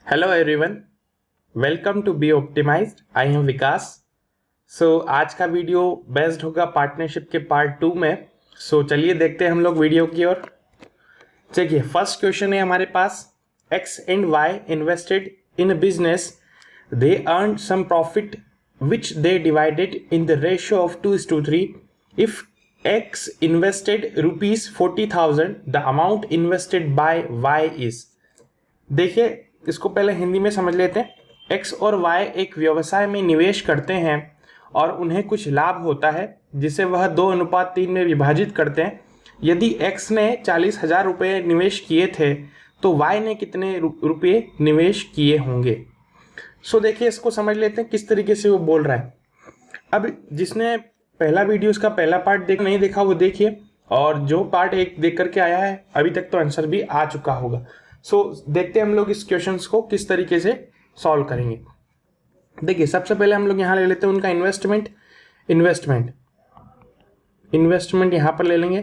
Hello everyone, welcome to be optimized. I am Vikas. आज का video based होगा partnership के पार्ट 2 में। चलिए देखते हैं हम लोग वीडियो की ओर। देखिए, फर्स्ट क्वेश्चन है हमारे पास। X and Y invested in a business, they earn some profit which they divided in the ratio of 2:3। If X invested ₹40,000, the amount invested by Y is. देखिए, इसको पहले हिंदी में समझ लेते हैं। एक्स और वाई एक व्यवसाय में निवेश करते हैं और उन्हें कुछ लाभ होता है जिसे वह 2:3 में विभाजित करते हैं। यदि एक्स ने 40,000 रुपये निवेश किए थे तो वाई ने कितने रुपये निवेश किए होंगे। देखिए, इसको समझ लेते हैं किस तरीके से वो बोल रहा है। अब जिसने पहला वीडियो उसका पहला पार्ट नहीं देखा वो देखिए, और जो पार्ट 1 देख करके आया है अभी तक तो आंसर भी आ चुका होगा। देखते हैं हम लोग इस क्वेश्चंस को किस तरीके से सॉल्व करेंगे। देखिए, सबसे पहले हम लोग यहाँ ले लेते हैं उनका इन्वेस्टमेंट यहाँ पर ले लेंगे।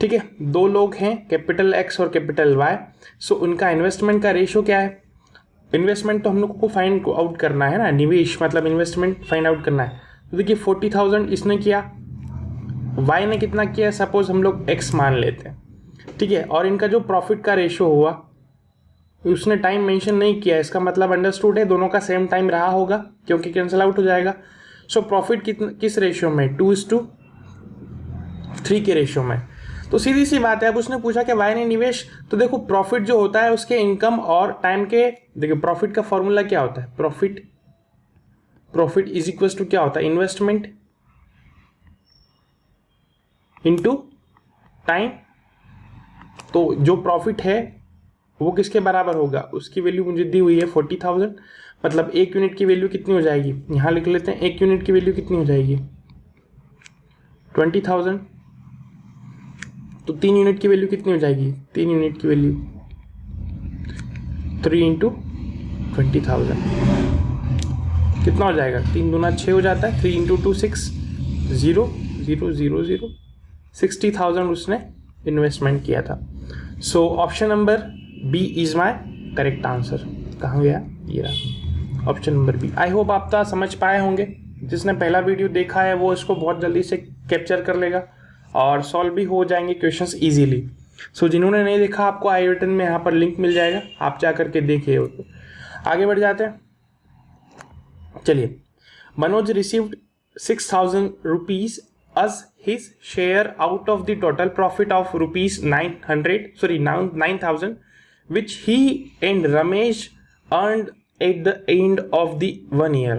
ठीक है, दो लोग हैं, कैपिटल एक्स और कैपिटल वाई। उनका इन्वेस्टमेंट का रेशियो क्या है। इन्वेस्टमेंट तो हम लोग को फाइंड आउट करना है ना, निवेश मतलब इन्वेस्टमेंट फाइंड आउट करना है। तो देखिए, 40,000 इसने किया, वाई ने कितना किया, सपोज हम लोग एक्स मान लेते हैं। ठीक है, और इनका जो प्रॉफिट का रेशियो हुआ उसने टाइम मेंशन नहीं किया, इसका मतलब अंडरस्टूड है दोनों का सेम टाइम रहा होगा क्योंकि कैंसिल आउट हो जाएगा। प्रॉफिट किस रेशियो में, 2:3 के रेशियो में। तो सीधी सी बात है। अब उसने पूछा कि वाई ने निवेश, तो देखो प्रॉफिट जो होता है उसके इनकम और टाइम के, देखिए प्रॉफिट का फॉर्मूला क्या होता है, प्रॉफिट इज इक्वल टू क्या होता है, इन्वेस्टमेंट इनटू टाइम। तो जो प्रॉफिट है वो किसके बराबर होगा, उसकी वैल्यू मुझे दी हुई है 40,000, मतलब 1 यूनिट की वैल्यू कितनी हो जाएगी, यहाँ लिख लेते हैं 1 यूनिट की वैल्यू कितनी हो जाएगी 20,000। तो 3 यूनिट की वैल्यू कितनी हो जाएगी, 3 यूनिट की वैल्यू 3 × 20,000 कितना हो जाएगा, 3 दूना 6 हो जाता है, 3 × 2 6 0 0 0 0 60,000 उसने इन्वेस्टमेंट किया था। Option number B is my correct answer. कहाँ गया, ये रहा option number B. I hope आप तो समझ पाए होंगे। जिसने पहला वीडियो देखा है वो इसको बहुत जल्दी से कैप्चर कर लेगा और सॉल्व भी हो जाएंगे क्वेश्चंस इजीली। जिन्होंने नहीं देखा, आपको आई बटन में यहाँ पर लिंक मिल जाएगा, आप जा करके देखिए। आगे बढ़ जाते हैं। चलिए, Manoj received 6,000 rupees as his share out of the total profit of ₹9,000, which he and Ramesh earned at the end of the 1 year.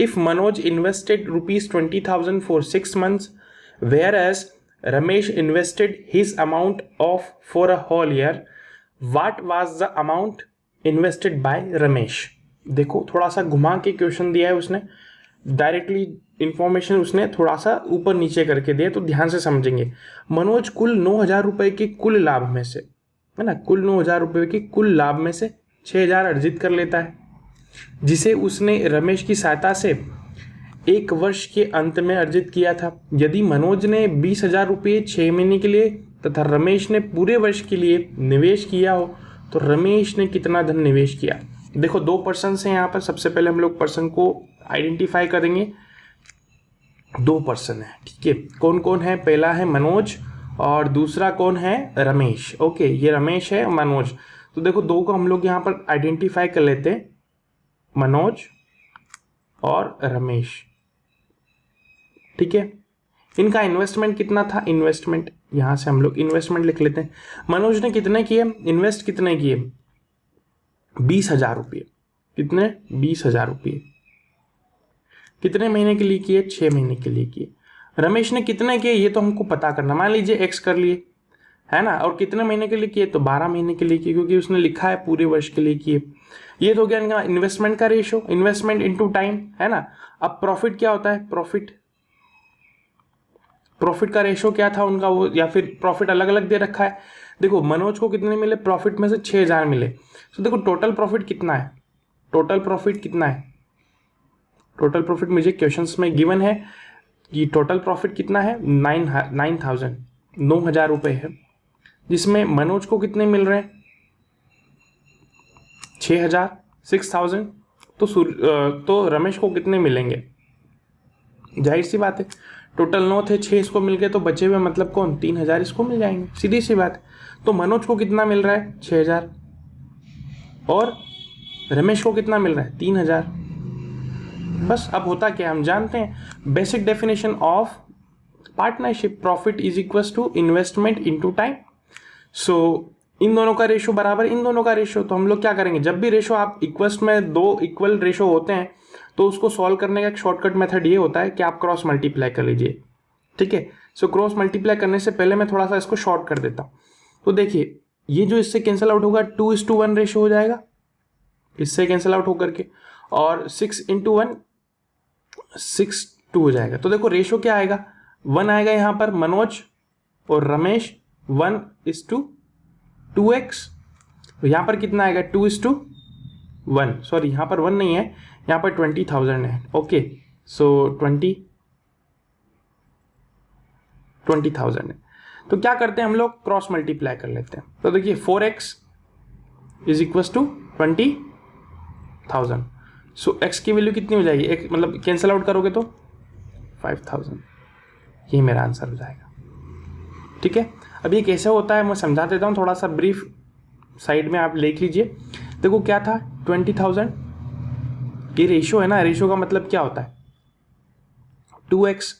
If Manoj invested ₹20,000 for 6 months, whereas Ramesh invested his amount for a whole year, what was the amount invested by Ramesh? देखो, थोड़ा सा घुमा के question दिया है उसने, directly information उसने थोड़ा सा ऊपर नीचे करके दिया, तो ध्यान से समझेंगे। मनोज कुल 9,000 रुपए के कुल लाभ में से, है ना, कुल 9,000 रुपए के कुल लाभ में से 6,000 अर्जित कर लेता है, जिसे उसने रमेश की सहायता से 1 वर्ष के अंत में अर्जित किया था। यदि मनोज ने 20,000 रुपये 6 महीने के लिए तथा रमेश ने पूरे वर्ष के लिए निवेश किया हो तो रमेश ने कितना धन निवेश किया। देखो, 2 पर्सन हैं यहाँ पर। सबसे पहले हम लोग पर्सन को आइडेंटिफाई करेंगे। 2 पर्सन है, ठीक है। कौन कौन है, पहला है मनोज और दूसरा कौन है, रमेश। ओके, ये रमेश है, मनोज। तो देखो, 2 को हम लोग यहाँ पर आइडेंटिफाई कर लेते हैं, मनोज और रमेश। ठीक है, इनका इन्वेस्टमेंट कितना था, इन्वेस्टमेंट यहाँ से हम लोग इन्वेस्टमेंट लिख लेते हैं। मनोज ने कितने किए, इन्वेस्ट कितने किए, 20,000 रुपये। कितने, 20,000 रुपये। कितने महीने के लिए किए, 6 महीने के लिए किए। रमेश ने कितने किए ये तो हमको पता करना। मान लीजिए एक्स कर लिए, है ना, और कितने महीने के लिए किए, तो 12 महीने के लिए किए, क्योंकि उसने लिखा है पूरे वर्ष के लिए किए। ये तो क्या इनका इन्वेस्टमेंट का रेशियो, इन्वेस्टमेंट इनटू टाइम, है ना। अब प्रॉफिट क्या होता है, प्रॉफिट का रेशियो क्या था उनका, वो या फिर प्रॉफिट अलग अलग दे रखा है। देखो, मनोज को कितने मिले, प्रॉफिट में से 6,000 मिले। तो देखो टोटल प्रॉफिट कितना है, टोटल प्रॉफिट मुझे क्वेश्चंस में गिवन है कि टोटल प्रॉफिट कितना है, 9,000 रुपए है, जिसमें मनोज को कितने मिल रहे हैं, 6,000, 6,000, तो रमेश को कितने मिलेंगे? जाहिर सी बात है, टोटल 9 थे, 6 इसको मिल गए, तो बचे हुए मतलब कौन? 3,000 इसको मिल जाएंगे, सीधी सी बात है। तो मनोज को कितना मिल रहा है? 6,000, और रमेश को कितना मिल रहा है? 3,000। बस अब होता क्या, हम जानते हैं basic definition of partnership, profit is equal to investment into time. So इन दोनों का रेशो बराबर इन दोनों का रेशो, तो हम लोग क्या करेंगे, जब भी रेशो आप इक्वल्स में दो इक्वल रेशो होते हैं तो उसको सॉल्व करने का एक शॉर्टकट मेथड ये होता है कि आप क्रॉस मल्टीप्लाई कर लीजिए, ठीक है। सो क्रॉस मल्टीप्लाई करने से पहले मैं थोड़ा सा इसको शॉर्ट कर देता हूँ। तो देखिए ये जो इससे कैंसिल आउट होगा 2:1 रेशो हो जाएगा, इससे कैंसिल आउट होकर के, और 6:1 6:2 हो जाएगा। तो देखो रेशो क्या आएगा, 1 आएगा यहाँ पर, मनोज और रमेश 1:2x। तो यहाँ पर कितना आएगा 2:1, सॉरी यहाँ पर 1 नहीं है, यहाँ पर 20,000 है। ओके, सो 20,000 है। तो क्या करते हैं हम लोग, क्रॉस मल्टीप्लाई कर लेते हैं। तो देखिए 4x is equal to 20,000। So x की वैल्यू कितनी हो जाएगी, एक मतलब कैंसिल आउट करोगे तो 5,000, ये मेरा आंसर हो जाएगा, ठीक है। अब ये कैसे होता है मैं समझा देता हूँ, थोड़ा सा ब्रीफ साइड में आप लिख लीजिए। देखो क्या था 20,000, ये रेशो है ना, रेशो का मतलब क्या होता है 2x,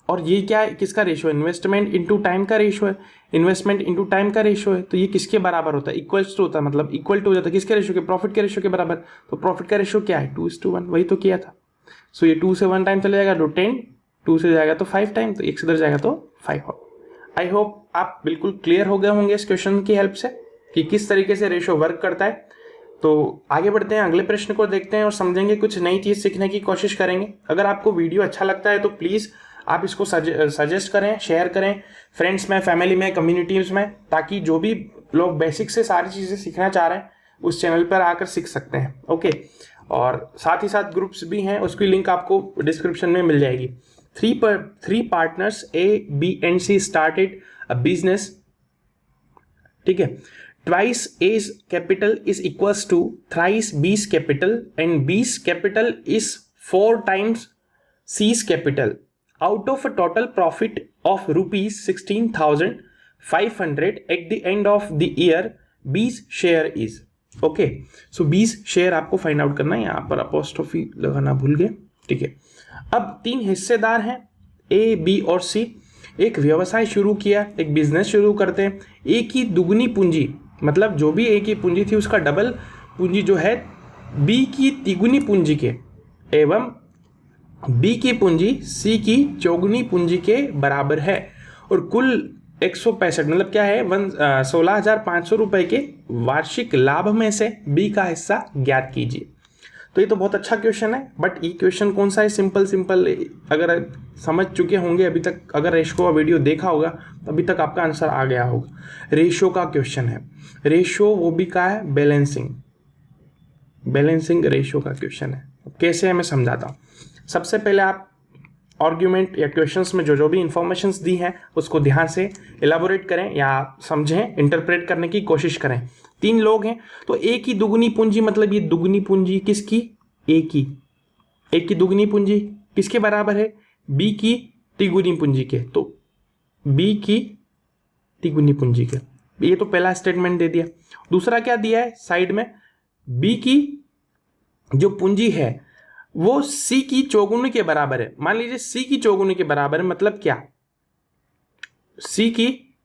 और ये क्या है, किसका रेशो है, इन्वेस्टमेंट इनटू टाइम का रेशो है, इन्वेस्टमेंट इनटू टाइम का रेशो है। तो ये किसके बराबर होता है, इक्वल्स टू होता है, मतलब इक्वल टू हो जाता है किसके रेशो के, प्रॉफिट के रेशो के बराबर। तो प्रॉफिट का रेशो क्या है 2:1, वही तो किया था। सो ये 2 से 1 टाइम चले जाएगा तो 10, 2 से जाएगा तो 5 टाइम, तो 1 से इधर जाएगा तो 5। आई होप आप बिल्कुल क्लियर हो गए होंगे इस क्वेश्चन की हेल्प से कि किस तरीके से रेशो वर्क करता है। तो आगे बढ़ते हैं, अगले प्रश्न को देखते हैं और समझेंगे, कुछ नई चीज़ सीखने की कोशिश करेंगे। अगर आपको वीडियो अच्छा लगता है तो प्लीज़ आप इसको सजेस्ट करें, शेयर करें फ्रेंड्स में, फैमिली में, कम्युनिटीज़ में, ताकि जो भी लोग बेसिक से सारी चीज़ें सीखना चाह रहे हैं उस चैनल पर आकर सीख सकते हैं। ओके, और साथ ही साथ ग्रुप्स भी हैं, उसकी लिंक आपको डिस्क्रिप्शन में मिल जाएगी। Three partners A, B and C started a business, ठीक है। Twice A's capital is equals to thrice B's capital and B's capital is 4 times C's capital. Out of a total profit of rupees 16,500 at the end of the year, B's share is. Okay, so B's share आपको find out करना है, यहाँ पर apostrophe लगाना भूल गए, ठीक है। अब 3 हिस्सेदार हैं A, B और C। एक व्यवसाय शुरू किया, एक बिजनेस शुरू करते हैं। A की दुगनी पूंजी, मतलब जो भी A की पूंजी थी उसका डबल पूंजी जो है B की तिगुनी पूंजी के, एवं B की पूंजी C की चौगुनी पूंजी के बराबर है, और कुल 165 मतलब क्या है 16,500 रुपए के वार्षिक लाभ में से B का हिस्सा ज्ञात कीजिए। तो ये तो बहुत अच्छा क्वेश्चन है, बट ये क्वेश्चन कौन सा है, सिंपल अगर समझ चुके होंगे अभी तक, अगर रेशो का वीडियो देखा होगा तो अभी तक आपका आंसर आ गया होगा। रेशो का क्वेश्चन है, रेशो वो भी का है बैलेंसिंग रेशो का क्वेश्चन है। कैसे है मैं समझाता हूँ। सबसे पहले आप आर्ग्यूमेंट या क्वेश्चंस में जो भी इंफॉर्मेशंस दी हैं उसको ध्यान से एलाबोरेट करें या समझें, इंटरप्रेट करने की कोशिश करें। 3 लोग हैं, तो A की दुगनी पूंजी मतलब ये दुगनी पूंजी किसकी, A की दुगनी पूंजी किसके बराबर है, B की तिगुनी पूंजी के, तो B की तिगुनी पूंजी के। ये तो पहला स्टेटमेंट दे दिया। दूसरा क्या दिया है साइड में, B की जो पूंजी है वो C की चौगुनी के बराबर है। मान लीजिए C की चौगुनी के बराबर है, मतलब क्या, C की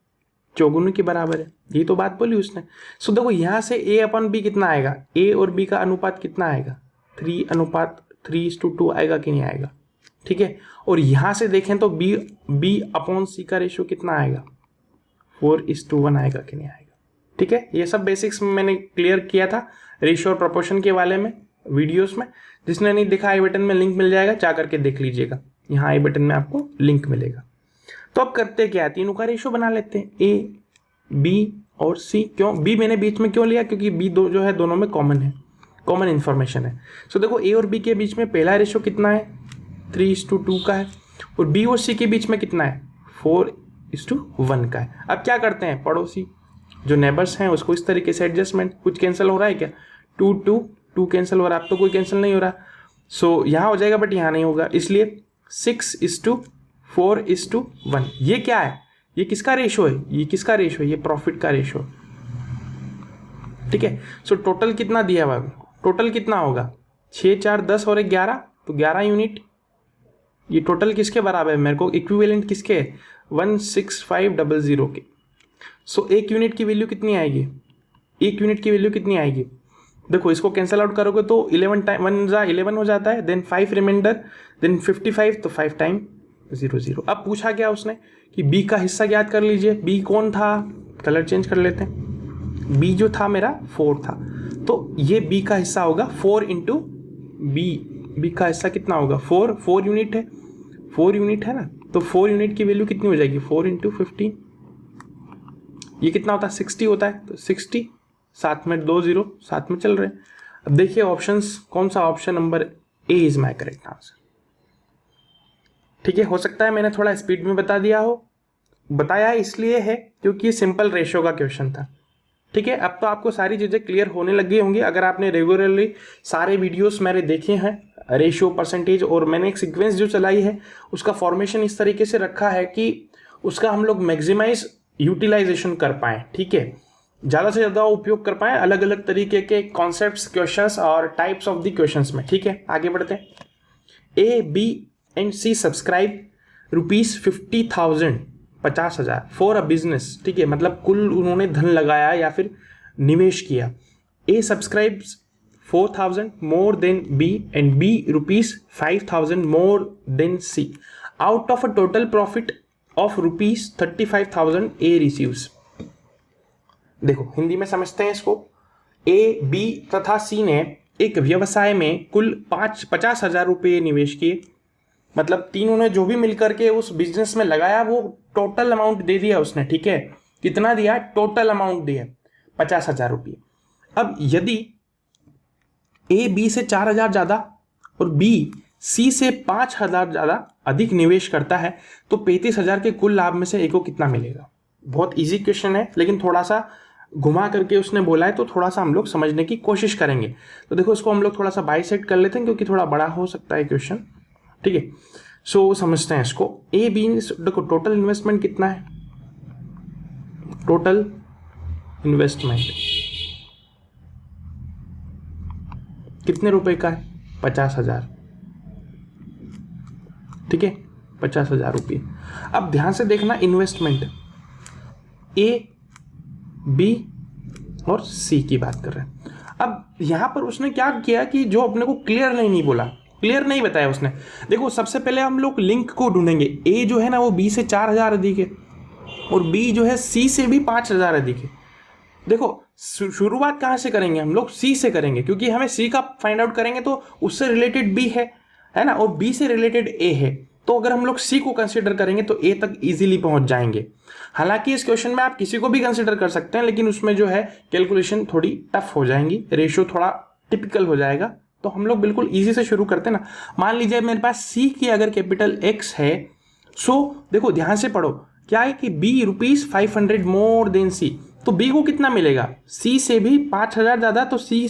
चौगुनी के बराबर है, ये तो बात बोली उसने। सो देखो यहां से A/B कितना आएगा, A और B का अनुपात कितना आएगा, 3:2 आएगा कि नहीं आएगा, ठीक है। और यहां से देखें तो B/C का रेशियो कितना आएगा, 4:1 आएगा कि नहीं आएगा, ठीक है। ये सब बेसिक्स में मैंने क्लियर किया था रेशियो और प्रोपोर्शन के वाले में वीडियोस में। जिसने नहीं देखा आई बटन में लिंक मिल जाएगा, जा करके देख लीजिएगा, यहाँ आई बटन में आपको लिंक मिलेगा। तो अब करते क्या, तीनों का रेशियो बना लेते हैं, A, B और C। क्यों B मैंने बीच में क्यों लिया, क्योंकि B जो है दोनों में कॉमन है, कॉमन इन्फॉर्मेशन है। सो देखो A और B के बीच में पहला रेशियो कितना है, 3:2 का है, और B और C के बीच में कितना है, 4:1 का है। अब क्या करते हैं, पड़ोसी जो नेबर्स हैं उसको इस तरीके से एडजस्टमेंट, कुछ कैंसिल हो रहा है क्या, 2 कैंसिल हो रहा है, अब तो कोई कैंसिल नहीं हो रहा, सो यहाँ हो जाएगा बट यहाँ नहीं होगा, इसलिए 6:4:1। ये क्या है, ये किसका रेशो है, ये किसका रेशो है, ये प्रॉफिट का रेशो। ठीक है, सो टोटल कितना दिया हुआ, टोटल कितना होगा 6 4 10 और 11, तो 11 यूनिट। ये टोटल किसके बराबर है, मेरे को इक्विवेलेंट किसके 16500 के। सो एक यूनिट की वैल्यू कितनी आएगी, एक यूनिट की वैल्यू कितनी आएगी, देखो इसको कैंसिल आउट करोगे तो 11 टाइम 1 जा 11 हो जाता है, देन 5 रिमाइंडर, देन 55, तो 5 टाइम 0 0। अब पूछा क्या उसने कि बी का हिस्सा ज्ञात कर लीजिए, बी कौन था, कलर चेंज कर लेते हैं, बी जो था मेरा 4 था, तो ये बी का हिस्सा होगा 4 इंटू बी का हिस्सा कितना होगा 4 यूनिट है, 4 यूनिट है ना, तो 4 यूनिट की वैल्यू कितनी हो जाएगी 4 इंटू 15, ये कितना होता है 60 होता है, तो 60, साथ में 2 0 साथ में चल रहे हैं। अब देखिए ऑप्शंस, कौन सा option number A is my correct answer. ठीक है, हो सकता है मैंने थोड़ा स्पीड में बता दिया हो, बताया इसलिए है क्योंकि सिंपल रेशियो का क्वेश्चन था। ठीक है, अब तो आपको सारी चीज़ें क्लियर होने लग गई होंगी अगर आपने रेगुलरली सारे वीडियोस मेरे देखे हैं, रेशियो परसेंटेज, और मैंने एक सीक्वेंस जो चलाई है उसका फॉर्मेशन इस तरीके से रखा है कि उसका हम लोग मैक्सिमाइज यूटिलाइजेशन कर पाएँ। ठीक है, ज़्यादा से ज़्यादा उपयोग कर पाएँ अलग अलग तरीके के कॉन्सेप्ट्स, क्वेश्चंस और टाइप्स ऑफ द क्वेश्चंस में। ठीक है, आगे बढ़ते हैं। A B and C subscribe ₹50,000 50,000 for a business. ठीक है, मतलब कुल उन्होंने धन लगाया या फिर निवेश किया। A subscribes 4,000 more than B and B ₹5,000 more than C out of a total profit of ₹35,000 A receives. देखो हिंदी में समझते हैं इसको। ए बी तथा सी ने एक व्यवसाय में कुल 50,000 रुपये निवेश किए, मतलब तीनों ने जो भी मिलकर के उस बिजनेस में लगाया वो टोटल अमाउंट दे दिया उसने। ठीक है, कितना दिया, टोटल अमाउंट दिया 50,000 रुपये। अब यदि ए बी से 4,000 ज़्यादा और बी सी से 5,000 ज़्यादा अधिक निवेश करता है तो 35,000 के कुल लाभ में से ए को कितना मिलेगा। बहुत इजी क्वेश्चन है लेकिन थोड़ा सा घुमा करके उसने बोला है तो थोड़ा सा हम लोग समझने की कोशिश करेंगे। तो देखो इसको हम लोग थोड़ा सा बाइसेक्ट कर लेते हैं क्योंकि थोड़ा बड़ा हो सकता है क्वेश्चन। ठीक है, सो समझते हैं इसको। ए बी देखो टोटल इन्वेस्टमेंट कितना है, टोटल इन्वेस्टमेंट कितने रुपए का है 50,000। ठीक है, 50,000 रुपये। अब ध्यान से देखना इन्वेस्टमेंट ए बी और सी की बात कर रहे हैं। अब यहां पर उसने क्या किया कि जो अपने को क्लियर नहीं बोला, क्लियर नहीं बताया उसने। देखो सबसे पहले हम लोग लिंक को ढूंढेंगे। ए जो है ना वो बी से 4,000 अधिक है और बी जो है सी से भी 5,000 अधिक है। देखो शुरुआत कहां से करेंगे, हम लोग सी से करेंगे क्योंकि हमें सी का फाइंड आउट करेंगे तो उससे रिलेटेड बी है ना, और बी से रिलेटेड ए है, तो अगर हम लोग सी को कंसीडर करेंगे तो ए तक इजीली पहुंच जाएंगे। हालांकि इस क्वेश्चन में आप किसी को भी कंसीडर कर सकते हैं लेकिन उसमें जो है कैलकुलेशन थोड़ी टफ हो जाएंगी, रेशियो थोड़ा टिपिकल हो जाएगा। तो हम लोग बिल्कुल इजी से शुरू करते हैं ना। मान लीजिए मेरे पास सी की अगर कैपिटल एक्स है, सो देखो ध्यान से पढ़ो, क्या है कि बी ₹500 मोर देन सी, तो बी को कितना मिलेगा, सी से भी 5,000 ज्यादा, तो सी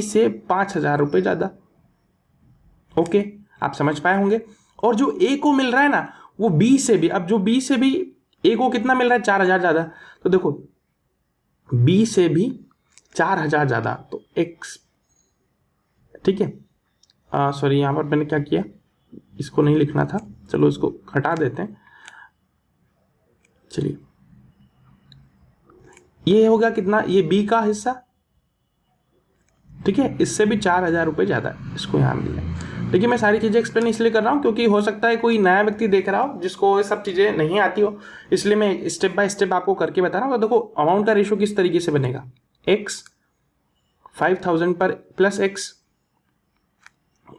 से 5,000 रुपये ज्यादा। ओके, आप समझ पाए होंगे। और जो ए को मिल रहा है ना वो बी से भी, अब जो बी से भी ए को कितना मिल रहा है 4,000 ज्यादा, तो देखो बी से भी 4,000 ज्यादा, तो एक्स। ठीक है, सॉरी यहां पर मैंने क्या किया, इसको नहीं लिखना था, चलो इसको हटा देते हैं। चलिए ये होगा कितना, ये बी का हिस्सा। ठीक है, इससे भी 4,000 रुपये ज्यादा इसको यहां मिल जाए। देखिए मैं सारी चीज़ें एक्सप्लेन इसलिए कर रहा हूँ क्योंकि हो सकता है कोई नया व्यक्ति देख रहा हो जिसको ये सब चीज़ें नहीं आती हो, इसलिए मैं स्टेप बाय स्टेप आपको करके बता रहा हूँ। तो देखो अमाउंट का रेशियो किस तरीके से बनेगा, एक्स 5,000 पर प्लस एक्स,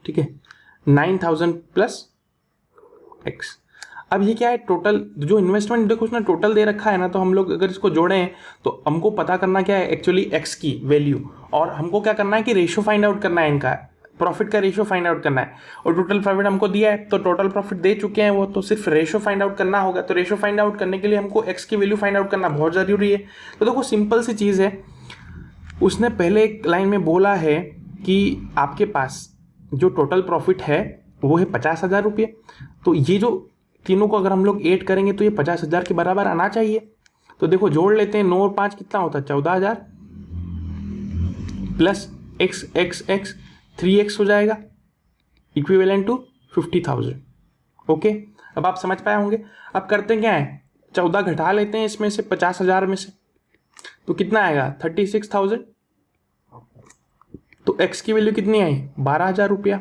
ठीक है 9,000 प्लस एक्स। अब ये क्या है, टोटल जो इन्वेस्टमेंट देखो उसने टोटल दे रखा है ना, तो हम लोग अगर इसको जोड़ें तो हमको पता करना क्या है एक्चुअली एक्स की वैल्यू, और हमको क्या करना है कि रेशियो फाइंड आउट करना है, इनका प्रॉफिट का रेशियो फाइंड आउट करना है। और टोटल प्रॉफिट हमको दिया है तो टोटल प्रॉफिट दे चुके हैं वो, तो सिर्फ रेशियो फाइंड आउट करना होगा। तो रेशियो फाइंड आउट करने के लिए हमको एक्स की वैल्यू फाइंड आउट करना बहुत जरूरी है। तो देखो सिंपल सी चीज़ है, उसने पहले एक लाइन में बोला है कि आपके पास जो टोटल प्रॉफिट है वो है 50,000 रुपये। तो ये जो तीनों को अगर हम लोग ऐड करेंगे तो ये 50,000 के बराबर आना चाहिए। तो देखो जोड़ लेते हैं, 9 और 5 कितना होता है, 14,000 plus x x x 3x हो जाएगा, इक्विवेलेंट टू 50,000। ओके, अब आप समझ पाए होंगे। अब करते क्या है, 14 घटा लेते हैं इसमें से 50,000 में से, तो कितना आएगा 36,000। तो x की वैल्यू कितनी आई, 12,000 रुपया।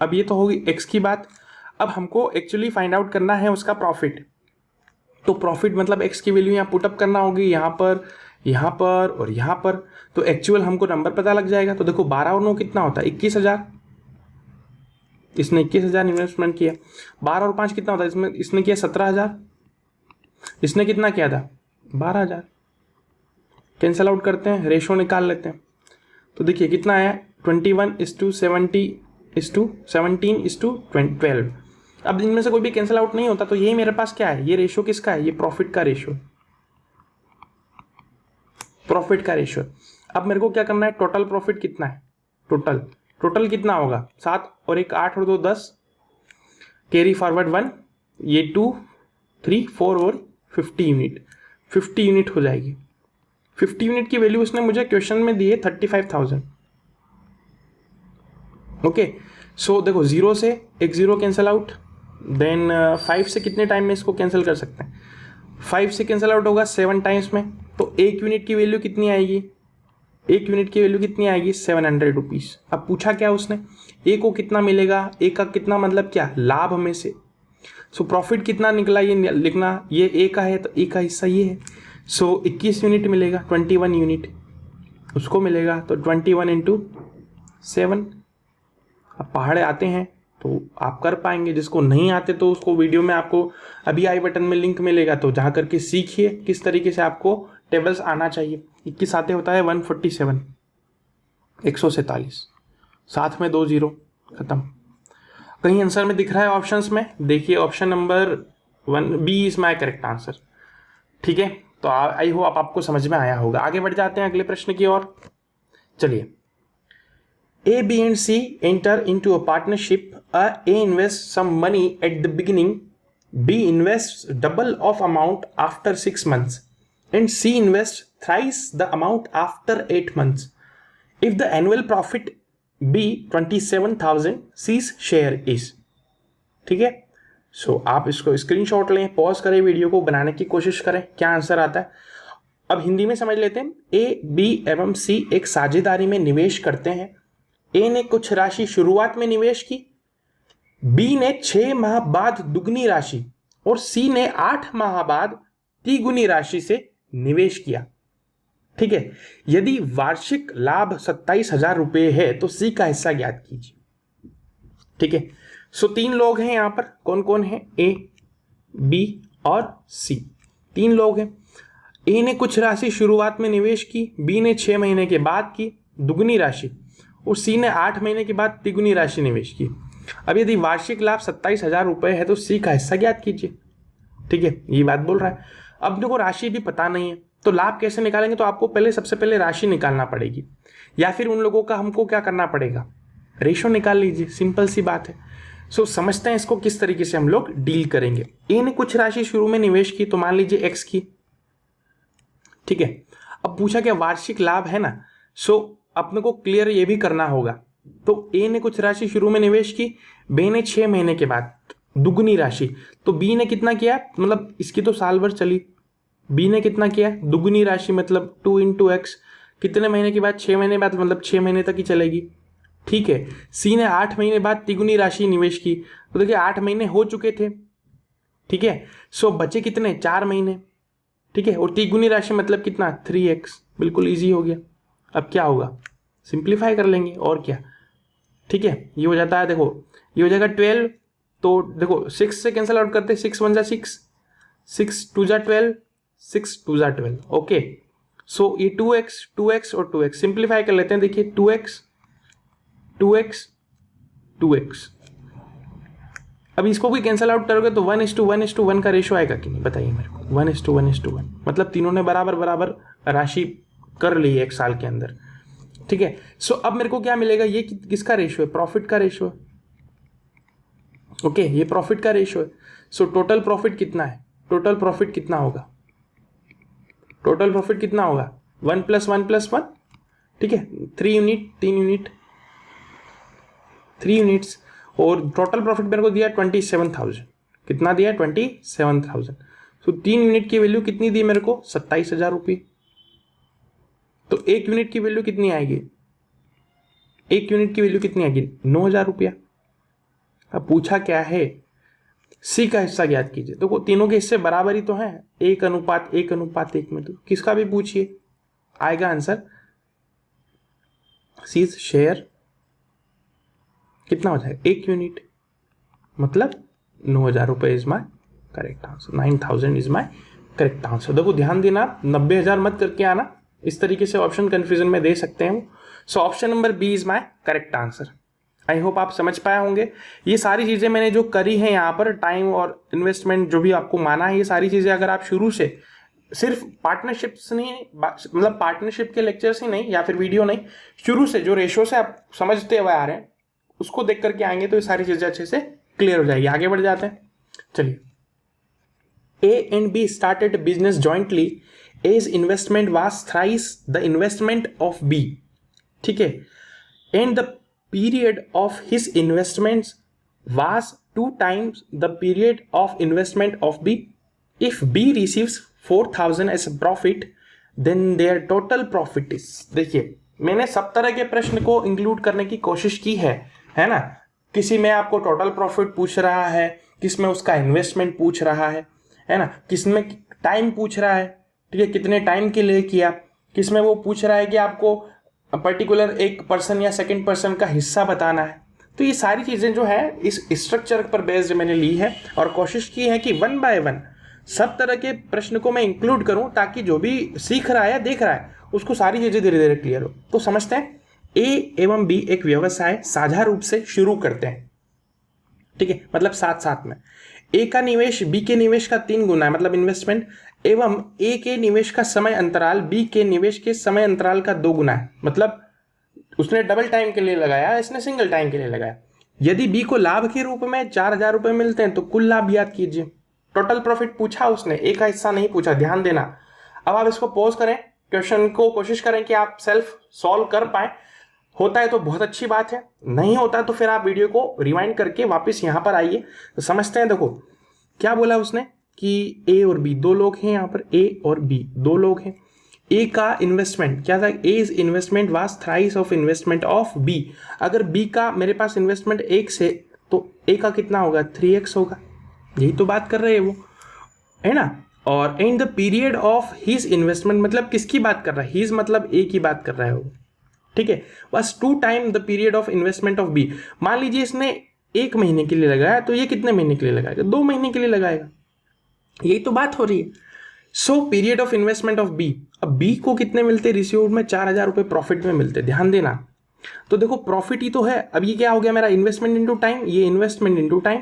अब ये तो होगी x की बात। अब हमको एक्चुअली फाइंड आउट करना है उसका प्रॉफिट। तो प्रॉफिट मतलब x की वैल्यू यहाँ पुटअप करना होगी, यहाँ पर, यहाँ पर और यहाँ पर। तो एक्चुअल हमको नंबर पता लग जाएगा। तो देखो 12 और 9 कितना होता है, 21,000। इसने 21,000 इन्वेस्टमेंट किया। 12 और 5 कितना होता है, इसमें इसने किया 17,000। इसने कितना किया था, 12,000। कैंसल आउट करते हैं, रेशो निकाल लेते हैं। तो देखिए कितना आया, 21:17:17:12। अब इनमें से कोई भी कैंसिल आउट नहीं होता, तो यही मेरे पास क्या है, ये रेशो किसका है, ये प्रॉफिट का रेशो, प्रॉफिट का रेशो। अब मेरे को क्या करना है, टोटल प्रॉफिट कितना है, टोटल कितना होगा, 7 और 1 8 और 2 10, कैरी फॉरवर्ड 1, ये 2 3 4 और 50 यूनिट, 50 यूनिट हो जाएगी। 50 यूनिट की वैल्यू उसने मुझे क्वेश्चन में दी है 35,000। ओके, सो देखो 0 से एक 0 कैंसिल आउट, देन 5 से कितने टाइम में इसको कैंसिल कर सकते हैं, 5 से कैंसिल आउट होगा 7 टाइम्स में। तो 1 यूनिट की वैल्यू कितनी आएगी, 1 यूनिट की वैल्यू कितनी आएगी, 700 रुपीज़। अब पूछा क्या उसने, ए को कितना मिलेगा, ए का कितना मतलब क्या, लाभ में से। सो प्रॉफिट कितना निकला ये लिखना, ये ए का है तो ए का हिस्सा ये है। सो 21 यूनिट मिलेगा, 21 यूनिट उसको मिलेगा। तो 21 × 7। अब पहाड़े आते हैं तो आप कर पाएंगे, जिसको नहीं आते तो उसको वीडियो में आपको अभी आई बटन में लिंक मिलेगा, तो जा करके सीखिए किस तरीके से आपको टेबल्स आना चाहिए। 21 आते होता है 147, 147, साथ में 2 0 खत्म। कहीं आंसर में दिख रहा है ऑप्शंस में, देखिए option number 1 B is my correct answer. ठीक है, तो आई होप आपको समझ में आया होगा। आगे बढ़ जाते हैं अगले प्रश्न की ओर। चलिए, A, B and C enter into a partnership. A invests some money at the beginning. B invests double of amount after 6 months. And C invests thrice the amount after 8 months. If the annual profit be 27,000, C's share is. ठीक है, सो आप इसको screenshot लें, pause करें, video को बनाने की कोशिश करें, क्या आंसर आता है। अब हिंदी में समझ लेते हैं। A, B एवं C एक साझेदारी में निवेश करते हैं। ए ने कुछ राशि शुरुआत में निवेश की, बी ने 6 माह बाद दुगनी राशि और सी ने 8 माह बाद तिगुनी राशि से निवेश किया। ठीक है, यदि वार्षिक लाभ 27,000 रुपये है तो सी का हिस्सा ज्ञात कीजिए। ठीक है, सो 3 लोग हैं यहां पर, कौन कौन है, ए, बी और सी, 3 लोग हैं। ए ने कुछ राशि शुरुआत में निवेश की, बी ने 6 महीने के बाद की दुगनी राशि और सी ने 8 महीने के बाद तिगुनी राशि निवेश की। अब यदि वार्षिक लाभ 27,000 रुपये है तो सी का हिस्सा ज्ञात कीजिए। ठीक है, ये बात बोल रहा है। अब देखो राशि भी पता नहीं है तो लाभ कैसे निकालेंगे, तो आपको पहले सबसे पहले राशि निकालना पड़ेगी, या फिर उन लोगों का हमको क्या करना पड़ेगा, रेशो निकाल लीजिए, सिंपल सी बात है। सो समझते हैं इसको किस तरीके से हम लोग डील करेंगे। ए ने कुछ राशि शुरू में निवेश की, तो मान लीजिए एक्स की। ठीक है, अब पूछा क्या वार्षिक लाभ है ना, सो अपने को क्लियर ये भी करना होगा। तो ए ने कुछ राशि शुरू में निवेश की, बी ने 6 महीने के बाद दुगनी राशि, तो बी ने कितना किया, मतलब इसकी तो साल भर चली, बी ने कितना किया, दुगनी राशि मतलब 2 × x, कितने महीने के बाद, 6 महीने बाद, मतलब 6 महीने तक ही चलेगी। ठीक है, सी ने 8 महीने बाद तिगुनी राशि निवेश की, तो देखिए 8 महीने हो चुके थे। ठीक है, सो बचे कितने, 4 महीने। ठीक है, और तिगुनी राशि मतलब कितना, 3x, बिल्कुल ईजी हो गया। अब क्या होगा, सिंप्लीफाई कर लेंगे और क्या। ठीक है, ये हो जाता है, देखो ये हो जाएगा 12, तो देखो 6 से कैंसिल आउट करते, 6 1 जा 6, 6 2 जा 12, 6 2 जा 12। ओके, सो ये 2x 2x और 2x सिंप्लीफाई कर लेते हैं। देखिए 2x 2x 2x, अब इसको भी कैंसिल आउट करोगे तो 1:1:1 का रेशो आएगा कि नहीं, बताइए मेरे को। 1:1:1 मतलब तीनों ने बराबर बराबर राशि कर ली है 1 साल के अंदर, ठीक है। सो अब मेरे को क्या मिलेगा, ये किसका रेशियो है, प्रॉफिट का रेशियो है, ओके, ये प्रॉफिट का रेशियो है। सो टोटल प्रॉफिट कितना है, टोटल प्रॉफिट कितना होगा, टोटल प्रॉफिट कितना होगा 1 + 1 + 1, ठीक है, 3 यूनिट, 3 यूनिट, 3 यूनिट्स, और टोटल प्रॉफिट मेरे को दिया 27,000, कितना दिया 27,000। सो 3 यूनिट की वैल्यू कितनी दी मेरे को, 27,000 रुपये। तो 1 यूनिट की वैल्यू कितनी आएगी, 1 यूनिट की वैल्यू कितनी आएगी, 9,000 रुपया। अब पूछा क्या है, सी का हिस्सा ज्ञात कीजिए। तो तीनों के हिस्से बराबर ही तो हैं, 1:1:1 में, तो किसका भी पूछिए आएगा आंसर सी शेयर कितना हो जाएगा, 1 यूनिट, मतलब 9,000 रुपये is my correct answer, 9,000 is my correct answer. देखो ध्यान देना, 90,000 मत करके आना, इस तरीके से ऑप्शन कंफ्यूजन में दे सकते हैं। So option number B is my correct answer. I hope आप समझ पाए होंगे। ये सारी चीज़ें मैंने जो करी हैं यहाँ पर, टाइम और इन्वेस्टमेंट जो भी आपको माना है, ये सारी चीज़ें अगर आप शुरू से सिर्फ पार्टनरशिप्स नहीं, मतलब पार्टनरशिप के लेक्चर्स ही नहीं या फिर वीडियो नहीं, शुरू से जो रेशियो से आप समझते हुए आ रहे हैं उसको देख करके आएंगे तो ये सारी चीज़ें अच्छे से क्लियर हो जाएगी। आगे बढ़ जाते हैं, चलिए। A and B started business jointly. A's investment was thrice the investment of B. ठीक है, and the period of his investments was 2 times the period of investment of B. If B receives 4,000 as a profit, then their total profit is, देखिए मैंने सब तरह के प्रश्न को include करने की कोशिश की है ना। किसी में आपको टोटल प्रॉफिट पूछ रहा है, किस में उसका इन्वेस्टमेंट पूछ रहा है ना, किस में टाइम पूछ रहा है, ठीक है, कितने टाइम के लिए किया, किस में वो पूछ रहा है कि आपको पर्टिकुलर एक पर्सन या सेकंड पर्सन का हिस्सा बताना है। तो ये सारी चीज़ें जो है इस स्ट्रक्चर पर बेस्ड मैंने ली है और कोशिश की है कि 1 by 1 सब तरह के प्रश्न को मैं इंक्लूड करूं, ताकि जो भी सीख रहा है देख रहा है उसको सारी चीज़ें धीरे धीरे क्लियर हो। तो समझते हैं, ए एवं बी एक व्यवसाय साझा रूप से शुरू करते हैं, ठीक है, मतलब साथ साथ में। ए का निवेश बी के निवेश का 3 गुना है, मतलब इन्वेस्टमेंट, एवं ए के निवेश का समय अंतराल बी के निवेश के समय अंतराल का 2 गुना है, मतलब उसने डबल टाइम के लिए लगाया, इसने सिंगल टाइम के लिए लगाया। यदि बी को लाभ के रूप में 4,000 रुपये मिलते हैं तो कुल लाभ याद कीजिए। टोटल प्रॉफिट पूछा उसने, ए का हिस्सा नहीं पूछा, ध्यान देना। अब आप इसको पॉज करें, क्वेश्चन को कोशिश करें कि आप सेल्फ सॉल्व कर पाए। होता है तो बहुत अच्छी बात है, नहीं होता तो फिर आप वीडियो को रिवाइंड करके वापस यहाँ पर आइए तो समझते हैं। देखो क्या बोला उसने कि ए और बी 2 लोग हैं, यहाँ पर ए और बी 2 लोग हैं। ए का इन्वेस्टमेंट क्या था, A is investment was thrice of investment of B. अगर बी का मेरे पास इन्वेस्टमेंट 1 से, तो ए का कितना होगा 3x होगा, यही तो बात कर रहे हैं वो, है ना। और in the period of his investment, मतलब किसकी बात कर रहा है, हिज मतलब ए की बात कर रहा है वो, ठीक है, बस 2 time the period of investment of B. मान लीजिए इसने 1 महीने के लिए लगाया, तो ये कितने महीने के लिए लगाएगा, 2 महीने के लिए लगाएगा, यही तो बात हो रही है। So period of investment of B, अब बी को कितने मिलते, रिसीव्ड में 4,000 रुपये प्रॉफिट में मिलते, ध्यान देना। तो देखो प्रॉफिट ही तो है। अब ये क्या हो गया मेरा, इन्वेस्टमेंट इंटू टाइम, ये investment into time,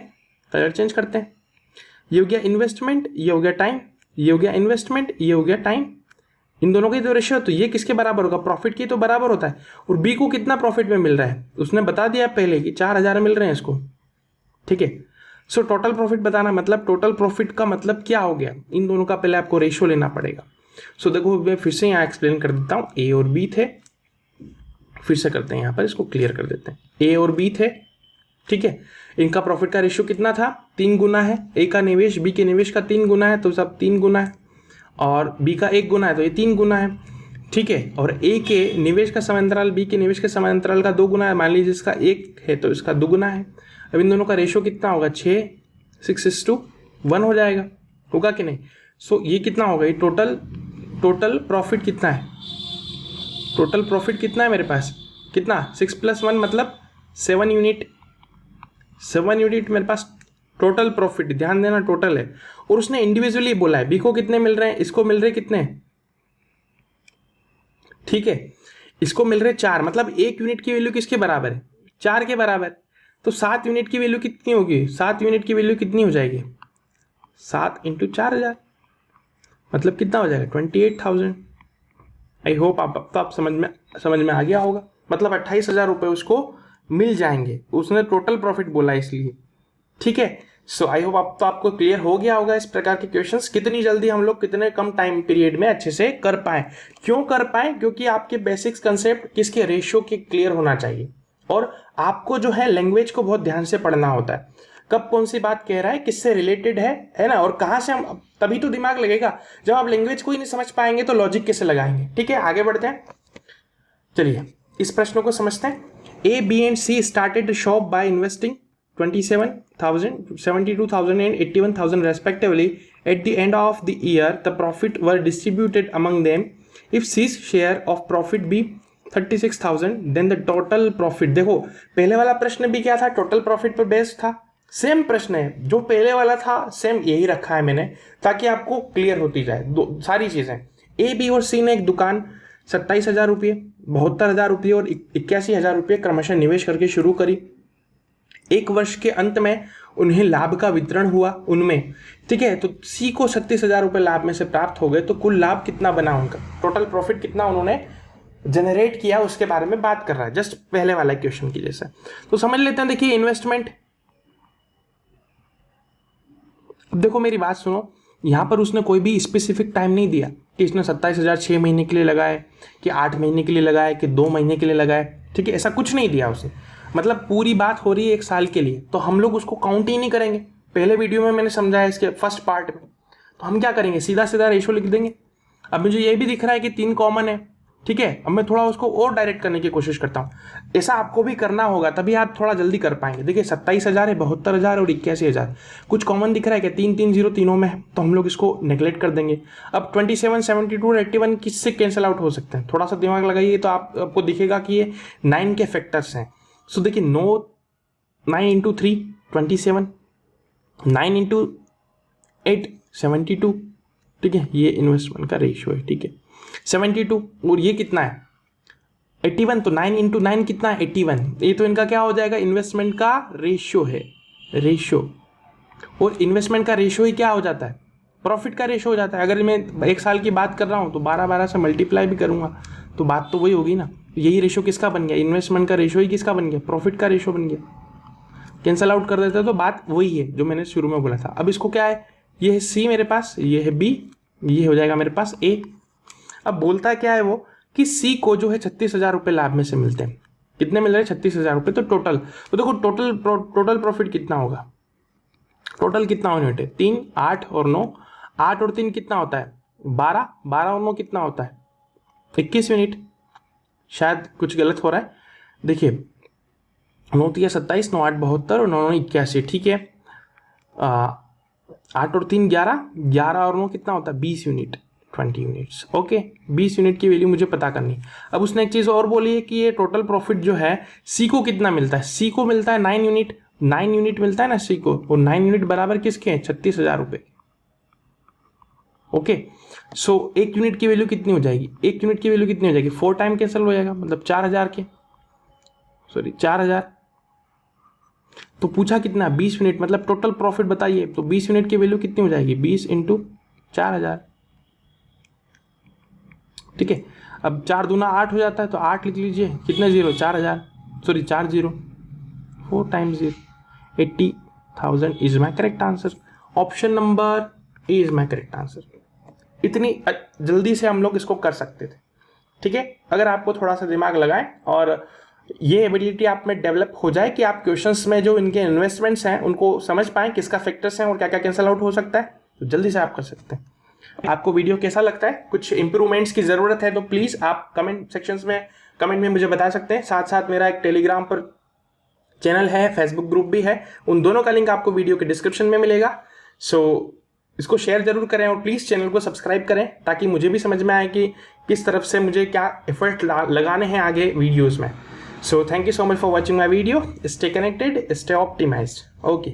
colour change करते हैं, ये हो गया इन्वेस्टमेंट, ये हो गया टाइम, ये हो गया इन्वेस्टमेंट, ये हो गया टाइम, इन दोनों की तो रेशियो, तो ये किसके बराबर होगा, प्रॉफिट की तो बराबर होता है। और बी को कितना प्रॉफिट में मिल रहा है, उसने बता दिया पहले कि 4,000 मिल रहे हैं इसको, ठीक है। सो टोटल प्रॉफिट बताना, मतलब टोटल प्रॉफिट का मतलब क्या हो गया, इन दोनों का पहले आपको रेशियो लेना पड़ेगा। सो देखो मैं फिर से यहाँ एक्सप्लेन कर देता हूँ, ए और बी थे, फिर से करते हैं यहाँ पर, इसको क्लियर कर देते हैं। ए और बी थे, ठीक है, इनका प्रॉफिट का रेशियो कितना था, 3 गुना है। ए का निवेश बी के निवेश का 3 गुना है, तो सब 3 गुना है, और बी का 1 गुना है, तो ये 3 गुना है, ठीक है। और ए के निवेश का समय अंतराल बी के निवेश के समय अंतराल का 2 गुना है, मान लीजिए इसका 1 है तो इसका 2 गुना है। अब इन दोनों का रेशियो कितना होगा, 6:1 हो जाएगा, होगा कि नहीं। सो ये कितना होगा, ये टोटल प्रॉफिट कितना है, टोटल प्रॉफिट कितना है मेरे पास, कितना 6 + 1 मतलब 7 यूनिट, 7 यूनिट मेरे पास टोटल प्रॉफिट, ध्यान देना टोटल है। और उसने इंडिविजुअली बोला है, बी को कितने मिल रहे हैं, इसको मिल रहे कितने, ठीक है, इसको मिल रहे 4, मतलब 1 यूनिट की वैल्यू किसके बराबर है, 4 के बराबर। तो 7 यूनिट की वैल्यू कितनी होगी, 7 यूनिट की वैल्यू कितनी हो जाएगी, 7 × 4,000, मतलब कितना हो जाएगा 28,000, आई होप आप समझ में आ गया होगा। मतलब 28,000 रुपये उसको मिल जाएंगे, उसने टोटल प्रॉफिट बोला इसलिए, ठीक है। सो आई होप आपको क्लियर हो गया होगा इस प्रकार के क्वेश्चंस कितनी जल्दी हम लोग कितने कम टाइम पीरियड में अच्छे से कर पाए। क्यों कर पाए? क्योंकि आपके बेसिक्स कंसेप्ट किसके, रेशियो के क्लियर होना चाहिए, और आपको जो है लैंग्वेज को बहुत ध्यान से पढ़ना होता है, कब कौन सी बात कह रहा है, किससे रिलेटेड है ना, और कहाँ से हम, तभी तो दिमाग लगेगा। जब आप लैंग्वेज को ही नहीं समझ पाएंगे तो लॉजिक कैसे लगाएंगे। ठीक है, आगे बढ़ते हैं। चलिए इस प्रश्न को समझते हैं। A, B and C started the shop by investing 27,000, 72,000 and 81,000 respectively. At the end of the year, the profit were distributed among them. If C's share of profit be 36,000, then the total profit, देखो पहले वाला प्रश्न भी क्या था, total profit पर based था। Same प्रश्न है, जो पहले वाला था सेम यही रखा है मैंने, ताकि आपको क्लियर होती जाए दो सारी चीजें। ए, बी और सी ने एक दुकान 27,000 रुपये, 72,000 रुपये और 81,000 रुपये क्रमशः निवेश करके शुरू करी। एक वर्ष के अंत में उन्हें लाभ का वितरण हुआ उनमें, ठीक है। तो सी को 36,000 रुपये लाभ में से प्राप्त हो गए, तो कुल लाभ कितना बना उनका, टोटल प्रॉफिट कितना उन्होंने जनरेट किया, उसके बारे में बात कर रहा है, जस्ट पहले वाला क्वेश्चन की जैसा। तो समझ लेते हैं। देखिए इन्वेस्टमेंट, अब देखो मेरी बात सुनो, यहां पर उसने कोई भी स्पेसिफिक टाइम नहीं दिया कि इसने 27,000 6 महीने के लिए लगाए, कि 8 महीने के लिए लगाए, कि 2 महीने के लिए लगाए, ठीक है, ऐसा कुछ नहीं दिया उसे। मतलब पूरी बात हो रही है 1 साल के लिए, तो हम लोग उसको काउंट ही नहीं करेंगे। पहले वीडियो में मैंने समझाया इसके फर्स्ट पार्ट में, तो हम क्या करेंगे, सीधा सीधा रेशो लिख देंगे। अब मुझे ये भी दिख रहा है कि 3 कॉमन है, ठीक है। अब मैं थोड़ा उसको और डायरेक्ट करने की कोशिश करता हूँ, ऐसा आपको भी करना होगा, तभी आप थोड़ा जल्दी कर पाएंगे। देखिए 27,000 है, 72,000 और 81,000, कुछ कॉमन दिख रहा है क्या, 3 3 0 तीनों में है, तो हम लोग इसको नेग्लेक्ट कर देंगे। अब 27, 72 और 81 किससे कैंसिल आउट हो सकते हैं, थोड़ा सा दिमाग लगाइए तो आपको दिखेगा कि ये 9 के फैक्टर्स हैं। सो देखिए 9 इंटू 3 27, 9 इंटू 8 72, ठीक है, ये इन्वेस्टमेंट का रेशियो है, ठीक है 72। और ये कितना है 81, तो 9 इंटू 9 कितना है 81, ये तो इनका क्या हो जाएगा, इन्वेस्टमेंट का रेशियो है, रेशियो। और इन्वेस्टमेंट का रेशियो ही क्या हो जाता है, प्रॉफिट का रेशियो हो जाता है। अगर मैं 1 साल की बात कर रहा हूँ तो 12 से मल्टीप्लाई भी करूंगा तो बात तो वही होगी ना। यही रेशियो किसका बन गया, इन्वेस्टमेंट का रेशियो ही किसका बन गया, प्रॉफिट का रेशियो बन गया। कैंसल आउट कर देते तो बात वही है जो मैंने शुरू में बोला था। अब इसको क्या है, ये है सी मेरे पास, ये है बी, ये हो जाएगा मेरे पास ए। अब बोलता क्या है वो कि सी को जो है 36,000 रुपये लाभ में से मिलते हैं। कितने मिल रहे हैं, 36,000 रुपये। तो टोटल, तो देखो टोटल प्रॉफिट कितना होगा, टोटल कितना यूनिट है, 3 8 और 9, 8 और 3 कितना होता है 12, 12 और 9 कितना होता है 21 यूनिट। शायद कुछ गलत हो रहा है, देखिए 9 3 27, 9 8 72 और 9 9 81, ठीक है। 8 और 3 11, 11 और 9 कितना होता है 20 यूनिट, 20 यूनिट्स, ओके। 20 यूनिट की वैल्यू मुझे पता करनी। अब उसने एक चीज़ और बोली है कि ये टोटल प्रॉफिट जो है सी को कितना मिलता है, सी को मिलता है 9 यूनिट, 9 यूनिट मिलता है ना सी को, और 9 यूनिट बराबर किसके हैं 36,000 रुपये, ओके। सो 1 यूनिट की वैल्यू कितनी हो जाएगी, 1 यूनिट की वैल्यू कितनी हो जाएगी, 4 टाइम कैंसिल हो जाएगा, मतलब 4,000 के, सॉरी 4,000। तो पूछा कितना 20 यूनिट, मतलब टोटल प्रॉफिट बताइए, तो 20 यूनिट की वैल्यू कितनी हो जाएगी 20 इंटू 4,000, ठीक है। अब 4 दूना 8 हो जाता है, तो 8 लिख लीजिए, कितने zero 4,000, sorry 4 0, 4 times 0, 80,000 is my correct answer. Option number A is my correct answer. इतनी जल्दी से हम लोग इसको कर सकते थे, ठीक है, अगर आपको थोड़ा सा दिमाग लगाएं और ये एबिलिटी आप में डेवलप हो जाए कि आप क्वेश्चंस में जो इनके इन्वेस्टमेंट्स हैं उनको समझ पाएं, किसका फैक्टर्स हैं और क्या क्या कैंसल आउट हो सकता है, तो जल्दी से आप कर सकते हैं। आपको वीडियो कैसा लगता है, कुछ इंप्रूवमेंट्स की ज़रूरत है तो प्लीज़ आप कमेंट सेक्शंस में कमेंट में मुझे बता सकते हैं। साथ साथ मेरा एक टेलीग्राम पर चैनल है, फेसबुक ग्रुप भी है, उन दोनों का लिंक आपको वीडियो के डिस्क्रिप्शन में मिलेगा। सो इसको शेयर जरूर करें और प्लीज़ चैनल को सब्सक्राइब करें, ताकि मुझे भी समझ में आए कि किस तरफ से मुझे क्या एफर्ट लगाने हैं आगे वीडियोज़ में। So thank you so much for watching my video. Stay connected, stay optimized. Okay.